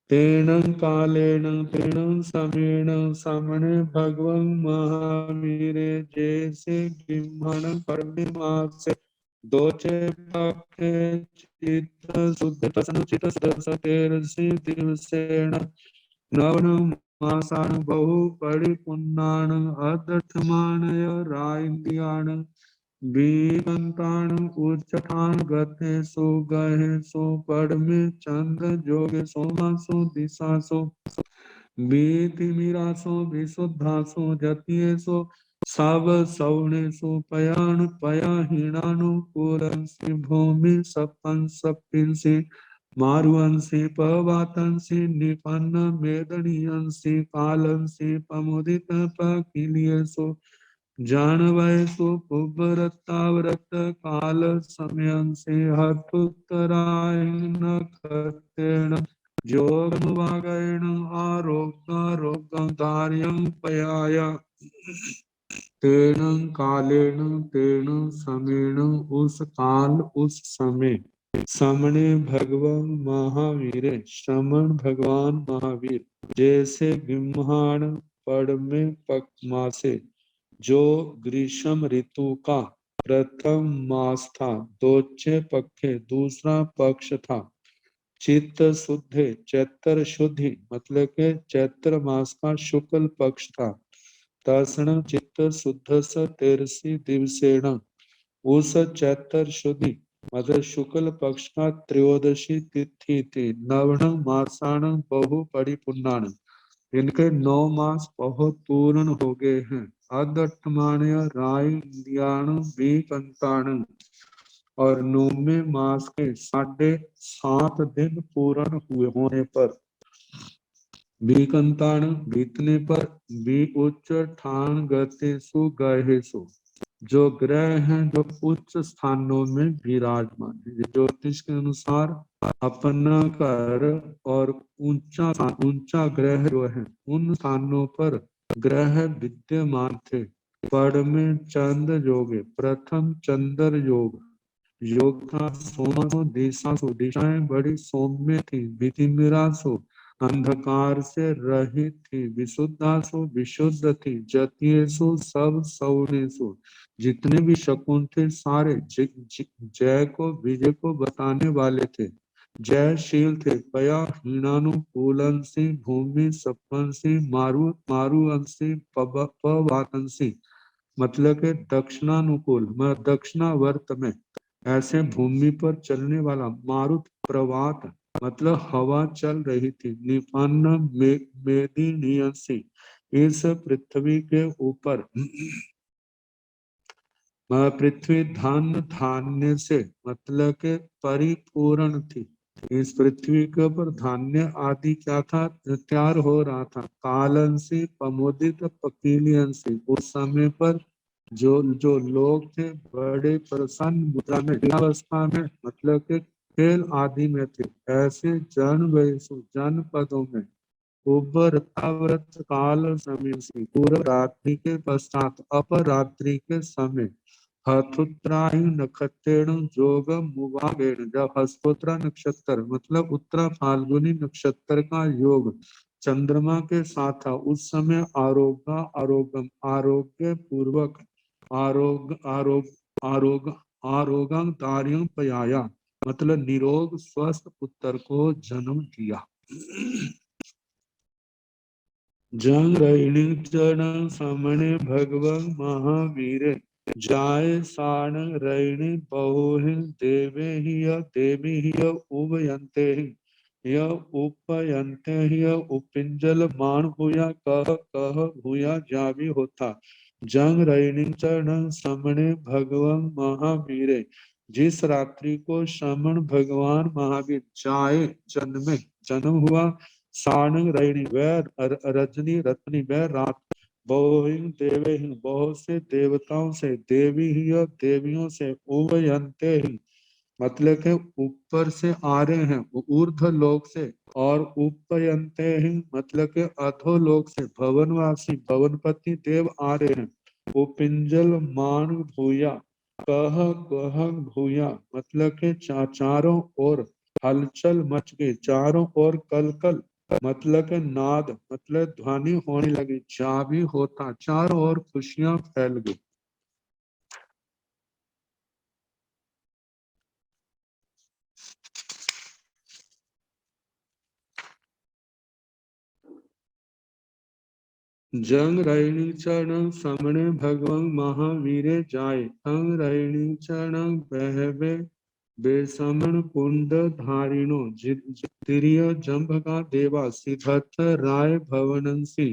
तेन कालेन तेन समेण समणे भगवं महावीरे जैसे ब्रह्मण परमासे दोचे पखे चित्त शुद्ध प्रसन्नचित तेरसी दिवसेण नवन मासान बहु परिपुन्नान अदर्थमानय राइंद्रियान बीकंतान उच्चठान गते सो गहे सो पड़ में चंद्र जोगे सोमासो दिशासो बीति मीरासो विशुद्धासो जतियेसो सब सौनेसु पयान पयाहीनानुकूलंसि भूमि सपन सपिंसि मारुअंसि पवातंसि निपन्न मेदनीयंसि कालंसि पमुदित पकिलियसु जानवयसु पुब्बरताव्रत काल समयंसि हतुत्तरायण खतेण योगमुवागेण आरोग्यं धार्यं पयाय तेन कालेन तेन समेण उस काल उस समय समणे भगवान महावीर श्रमण भगवान महावीर जैसे बिम्हान पड़ में पकमासे जो ग्रीष्म ऋतु का प्रथम मास था दोचे पक्षे दूसरा पक्ष था चित्त शुद्धि चैत्र शुद्धि मतलब के चैत्र मास का शुक्ल पक्ष था तर्ण चित्त शुद्ध स तेरसी दिवसेण उस चैत्र शुद्धि मतलब शुक्ल पक्ष का त्रयोदशी तिथि थी नवण मासाण बहु परिपुन्नान इनके 9 मास बहुत पूर्ण हो गए हैं अदटमाण्य राय इंद्रियाण बीकंताण और 9वें मास के 7.5 दिन पूर्ण हुए होने पर बीकंताण बीतने पर बी उच्च ठान गतेषु गहेषु जो ग्रह हैं जो उच्च स्थानों में विराजमान है ज्योतिष के अनुसार अपना कर और ऊंचा ग्रह जो है उन स्थानों पर ग्रह विद्यमान थे पड़ में चंद्र योगे प्रथम चंद्र योग था सोमासो दिशासो दिशाएं बड़ी सौम्य थी विधिमिरासो अंधकार से रहित थी विशुद्धासु विशुद्ध थी जतियेसु सब सौनेसु जितने भी शकुन थे सारे जय को विजय को बताने वाले थे जयशील थे पया हीनानुकूलंसी भूमि सपंसी मारुअंसी पवातंसी मतलब के दक्षिणानुकूल दक्षिणावर्त में ऐसे भूमि पर चलने वाला मारुत प्रवात मतलब हवा चल रही थी निपन्न मेदिनीयसी इस पृथ्वी के ऊपर पृथ्वी धान्य से मतलब के परिपूर्ण थी इस पृथ्वी के ऊपर धान्य आदि क्या था तैयार हो रहा था कालंसी पमोदित पकीलियंसी उस समय पर जो लोग थे बड़े प्रसन्न मुद्रा में अवस्था में मतलब के खेल आदि में थे ऐसे जनपदों में व्रत काल समय से पूर्व रात्रि के पश्चात अपरात्रि के समय हथुत्रायु नक्षत्रेण जोग मुवागेण जब हस्तोत्रा नक्षत्र मतलब उत्तरा फाल्गुनी नक्षत्र का योग चंद्रमा के साथ था उस समय आरोग्य पूर्वक आरोग्य तार्यं पयाया मतलब निरोग स्वस्थ पुत्र को जन्म दिया जंग चरण समणे भगवं महावीर जाय साण रैणी बहुहि देवी ही उभयंते य उपयंते ही उपिंजल मान हुआ कह हुआ जावी होता जंग रैणी चरण समणे भगवं महावीर जिस रात्रि को श्रमण भगवान महावीर जाए जन्म हुआ साणंग रैणी वह रजनी रत्नी वह रात बहुहिं देवहिं बहुत से देवताओं से देवी ही और देवियों से उभयंते ही मतलब के ऊपर से आ रहे हैं ऊर्ध्व लोक से और उपयंते ही मतलब के अधोलोक से भवनवासी भवनपति देव आ रहे हैं उपिंजल मान भूया कह भूया मतलब के चारों ओर हलचल मच गई चारों ओर कल मतलब के नाद मतलब ध्वनि होने लगी जा भी होता चारों ओर खुशियां फैल गई जंग रैणी चरण समणे भगवं महावीरे जाय तंग रैणी चरण बहवे बेसमण कुंड धारिणो तिरिय जंभ का देवा सिद्धत राय भवनंसी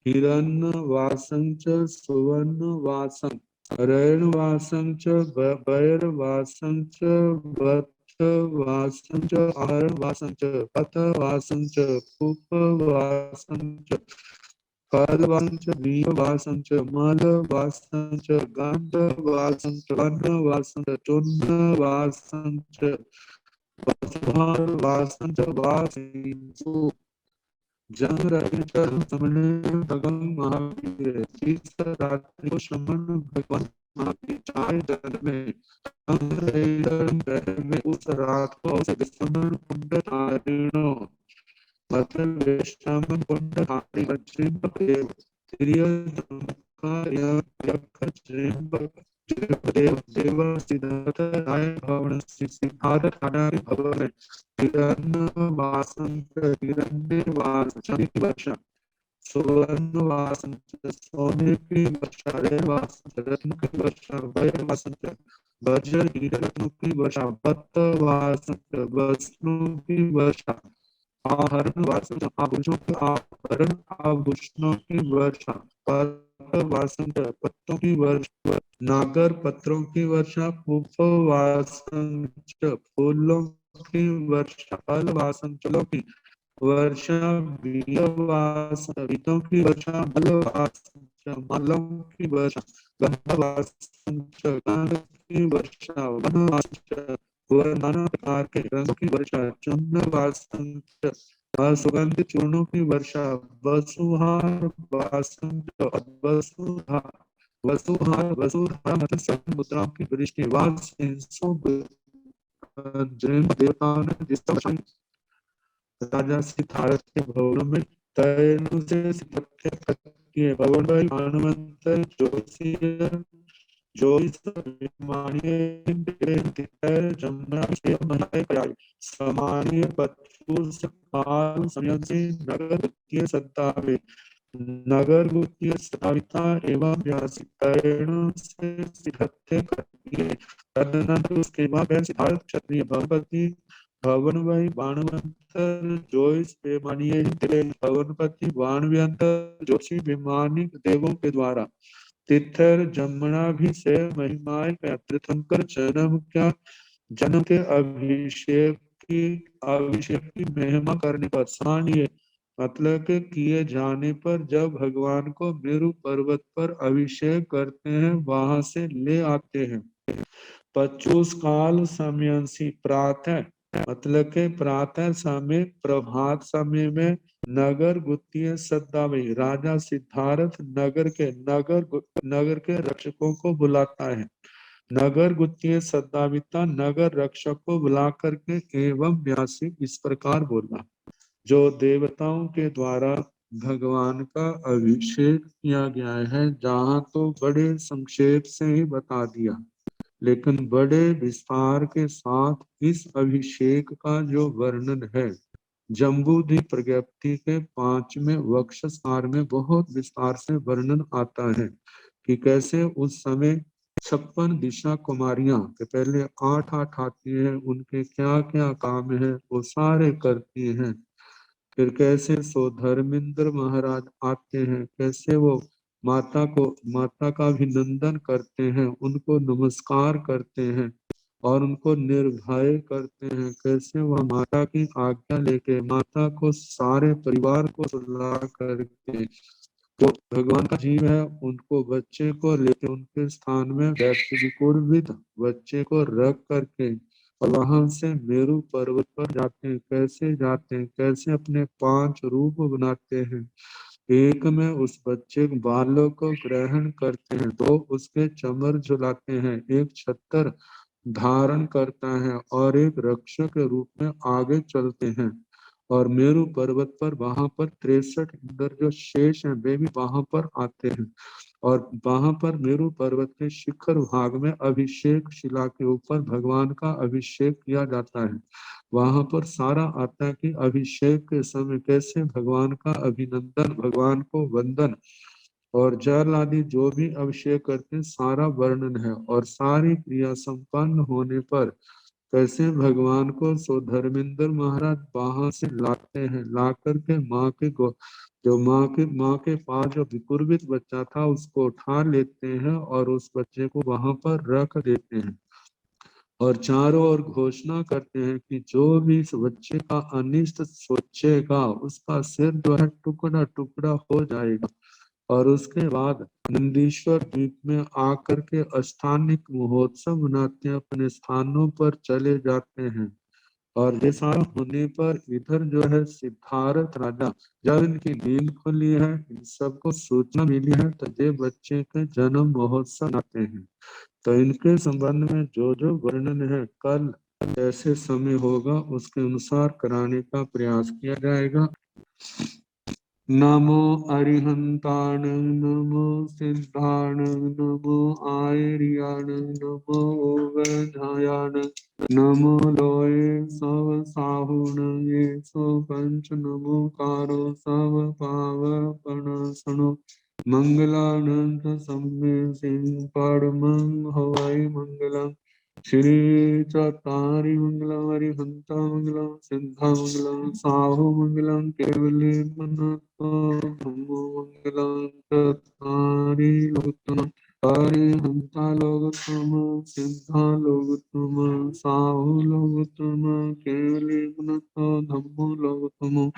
हिरण्य वासं च सुवर्ण वासं रैण वासं च बैर वासं च वत्स वासं च आहरण वासं च पथ वासं च कुप वासं च फलवासं च वीयवासं च मलवासं च गन्धवासं च वर्णवासं च चूर्णवासं च वसुधारवासं च वासिषु जंग रैण चरण समणे भगवं महावीर तीस रात्रि को श्रमण भगवान महावीर चार जन्म में जंग रैण चरण बहर में उस रात को उस विस्मरण कुंड धारिणो मतलब वेश्यामन कुंड धारी वज्रिंदेव तिरिय देव देव सिद्धार्थ राय भवन सिद्धार्थ आधार भवन हिरण्य वासं हिरण्य वास शनि वर्षा सुवर्ण वासं सोने की वर्षा रे वासं रत्न की वर्षा वैर वासं वज्र हीरे रत्नों की वर्षा पत्त वासं वस्त्रों की वर्षा आहरण वासंत आभूषणों के आहरण आभूषणों की वर्षा पत्र वासंत पत्तों की वर्षा नागर पत्रों की वर्षा पुष्प वासंत फूलों की वर्षा फल वासंत फलों की वर्षा बीज वासंत बीजों की वर्षा मल वासंत मलों की वर्षा गंध वासंत गंध की वर्षा वन वासंत नाना प्रकार के रंगों की वर्षा चंद्र वासंत सुगंधित चूर्णों की वर्षा वसुहार वासंत वसुधा वसुहार वसुधा मतलब सब मुद्राओं की वृष्टि वास जैन देवताओं ने जिस राजा सिद्धार्थ के भवन में तैनु से सिद्धत्य किए भवन भाई हनुमंत ज्योतिष जोइस मानिए जमुना से मनाए गए सामान्य पचूस काल संयंत्री नगर गुप्तीय सत्तावे नगर गुप्तीय सत्ताविता एवं व्यासिकरण से सिद्धत्य किए तदनंतर उसके बाद सिद्धार्थ क्षत्रिय भवपति भवन भाई बाणवंतर जोइस बेमानिए भवनपति बाणव्यंतर जोशी बेमानिक देवों के द्वारा तिथर जन्मनाभिषेक महिमाएं तीर्थंकर जन्म क्या जन्म के अभिषेक की महिमा करने पर सानिए मतलब के किए जाने पर जब भगवान को मेरु पर्वत पर अभिषेक करते हैं वहां से ले आते हैं पचूस काल समयंसी प्रातः मतलब के प्रातः समय प्रभात समय में नगर गुप्तीय सद्दावी राजा सिद्धार्थ नगर के रक्षकों को बुलाता है नगर गुप्तीय सद्दाविता नगर रक्षक को बुला करके एवं व्यासी इस प्रकार बोला जो देवताओं के द्वारा भगवान का अभिषेक किया गया है जहाँ तो बड़े संक्षेप से ही बता दिया लेकिन बड़े विस्तार के साथ इस अभिषेक का जो वर्णन है जम्बूद्वीप प्रज्ञप्ति के 5वें वक्षसार में बहुत विस्तार से वर्णन आता है कि कैसे उस समय 56 दिशा कुमारियां के पहले 8 आती हैं उनके क्या क्या काम है वो सारे करती हैं फिर कैसे सो धर्मेंद्र महाराज आते हैं कैसे वो माता का अभिनंदन करते हैं उनको नमस्कार करते हैं और उनको निर्भय करते हैं कैसे वह माता की आज्ञा लेके माता को सारे परिवार को सुला करके तो भगवान का जीव है उनको बच्चे को लेके उनके स्थान में वैश्विक बच्चे को रख करके और वहां से मेरु पर्वत पर जाते हैं कैसे अपने 5 रूप बनाते हैं एक में उस बच्चे बालों को ग्रहण करते हैं तो उसके चमर झुलाते हैं एक छतर धारण करता है और एक रक्षक के रूप में आगे चलते हैं और मेरु पर्वत पर वहां पर 63 इंद्र जो शेष हैं वे भी वहां पर आते हैं। और वहां पर मेरु पर्वत के शिखर भाग में अभिषेक शिला के ऊपर भगवान का अभिषेक किया जाता है। वहां पर सारा आता है कि अभिषेक के समय कैसे भगवान का अभिनंदन, भगवान को वंदन और जल आदि जो भी अभिषेक करते हैं सारा वर्णन है। और सारी क्रिया संपन्न होने पर कैसे भगवान को सो धर्मेंद्र महाराज वहां से लाते हैं, ला करके माँ के जो माँ के पास जो विकुर्बित बच्चा था उसको उठा लेते हैं और उस बच्चे को वहां पर रख देते हैं और चारों ओर घोषणा करते हैं कि जो भी इस बच्चे का अनिष्ट सोचेगा उसका सिर जो है टुकड़ा टुकड़ा हो जाएगा। और उसके बाद नंदीश्वर द्वीप में आकर के अष्टानिक महोत्सव मनाते हैं, अपने स्थानों पर चले जाते हैं। और ये सारा होने पर इधर जो है सिद्धार्थ राजा जब इनकी नींद खुली है, इन सबको सूचना मिली है तो ये बच्चे के जन्म महोत्सव आते हैं। तो इनके संबंध में जो जो वर्णन है कल जैसे समय होगा उसके अनुसार कराने का प्रयास किया जाएगा। नमो अरिहंताण, नमो सिद्धाण, नमो आयर्याण, नमो ओगधायाण, नमो लोये सव साहुण ये सो पंच नमो कारो सव पावपणसणो मंगलानंद सम्मे सिंह परमं हवै मंगलम्। श्री चतारि मंगलम हरिहंता मंगलम सिद्धा मंगलम साहु मंगलम केवली धम्मो मंगलम चतारि लोकोत्तम हरिहंता लोकोत्तम सिद्धा लोकोत्तम साहु लोकोत्तम केवली धम्मो लोकोत्तम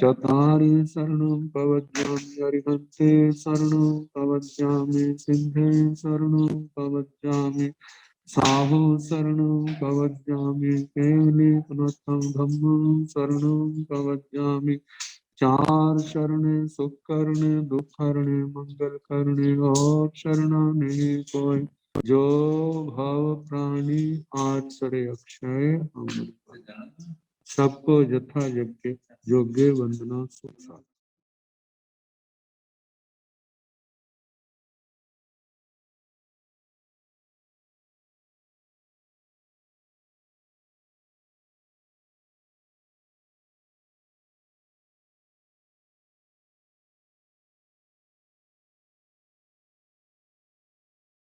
चतारि शरणं प्रवज्यामि हरिहंते शरणं प्रवज्यामि सिद्धे शरणं प्रवज्यामि साहु शरणं प्रवज्यामि केवली पुनः धम्मं शरणं प्रवज्यामि। चार शरणे सुख करने दुख करने मंगल करने और शरणा नहीं कोई जो भाव प्राणी आचरे अक्षय अमृत। सबको यथा योग्य वंदना सुख।